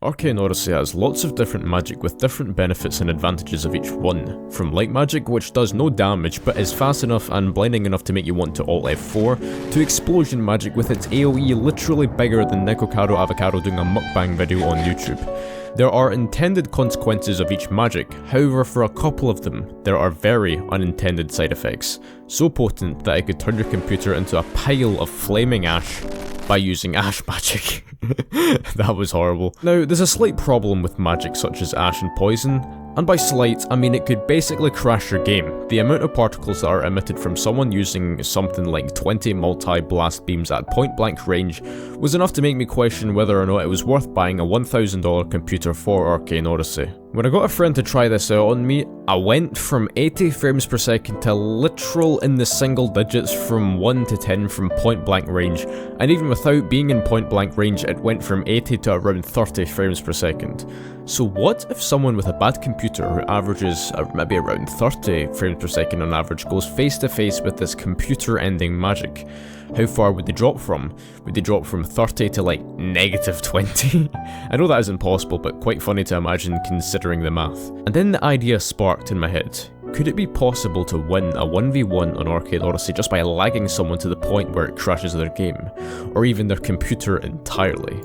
Arcane Odyssey has lots of different magic with different benefits and advantages of each one, from light magic which does no damage but is fast enough and blinding enough to make you want to alt F4, to explosion magic with its AoE literally bigger than Nekocaro Avocado doing a mukbang video on YouTube. There are intended consequences of each magic, however for a couple of them, there are very unintended side effects, so potent that it could turn your computer into a pile of flaming ash by using ash magic. That was horrible. Now, there's a slight problem with magic such as ash and poison, and by slight, I mean it could basically crash your game. The amount of particles that are emitted from someone using something like 20 multi-blast beams at point blank range was enough to make me question whether or not it was worth buying a $1,000 computer for Arcane Odyssey. When I got a friend to try this out on me, I went from 80 frames per second to literal in the single digits from 1 to 10 from point blank range, and even without being in point blank range it went from 80 to around 30 frames per second. So what if someone with a bad computer who averages maybe around 30 frames per second on average goes face to face with this computer ending magic? How far would they drop from? Would they drop from 30 to like -20? I know that isn't possible, but quite funny to imagine considering the math. And then the idea sparked in my head. Could it be possible to win a 1v1 on Arcane Odyssey just by lagging someone to the point where it crashes their game? Or even their computer entirely?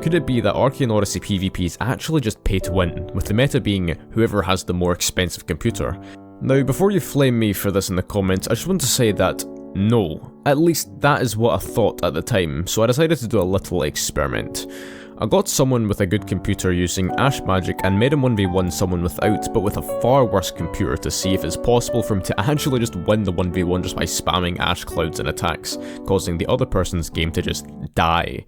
Could it be that Arcane Odyssey PvP is actually just pay to win, with the meta being whoever has the more expensive computer? Now, before you flame me for this in the comments, I just want to say that no. At least that is what I thought at the time, so I decided to do a little experiment. I got someone with a good computer using ash magic and made him 1v1 someone without, but with a far worse computer to see if it's possible for him to actually just win the 1v1 just by spamming ash clouds and attacks, causing the other person's game to just die.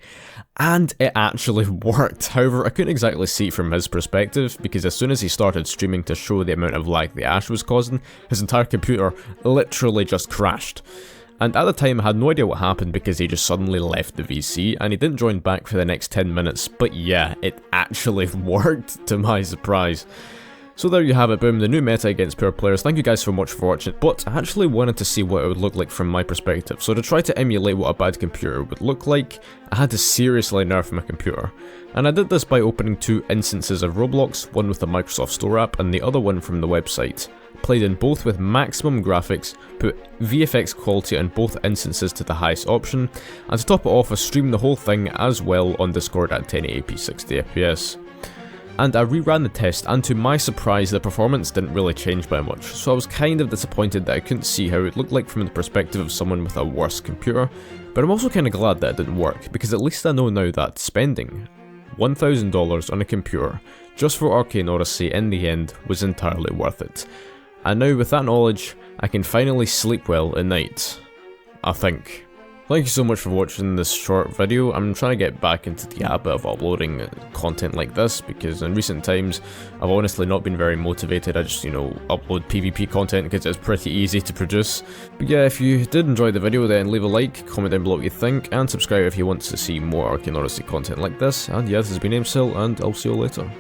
And it actually worked. However, I couldn't exactly see it from his perspective, because as soon as he started streaming to show the amount of lag the ash was causing, his entire computer literally just crashed. And at the time I had no idea what happened because he just suddenly left the VC and he didn't join back for the next 10 minutes, but yeah, it actually worked to my surprise. So there you have it, boom, the new meta against poor players. Thank you guys so much for watching, but I actually wanted to see what it would look like from my perspective, so to try to emulate what a bad computer would look like, I had to seriously nerf my computer. And I did this by opening two instances of Roblox, one with the Microsoft Store app and the other one from the website. Played in both with maximum graphics, put VFX quality on both instances to the highest option, and to top it off I streamed the whole thing as well on Discord at 1080p 60 FPS. And I reran the test, and to my surprise the performance didn't really change by much, so I was kind of disappointed that I couldn't see how it looked like from the perspective of someone with a worse computer, but I'm also kind of glad that it didn't work, because at least I know now that spending $1,000 on a computer just for Arcane Odyssey in the end was entirely worth it. And now with that knowledge, I can finally sleep well at night. I think. Thank you so much for watching this short video. I'm trying to get back into the habit of uploading content like this, because in recent times, I've honestly not been very motivated. I just, upload PvP content because it's pretty easy to produce. But yeah, if you did enjoy the video, then leave a like, comment down below what you think, and subscribe if you want to see more Arcane Odyssey content like this. And yeah, this has been Aimsell, and I'll see you later.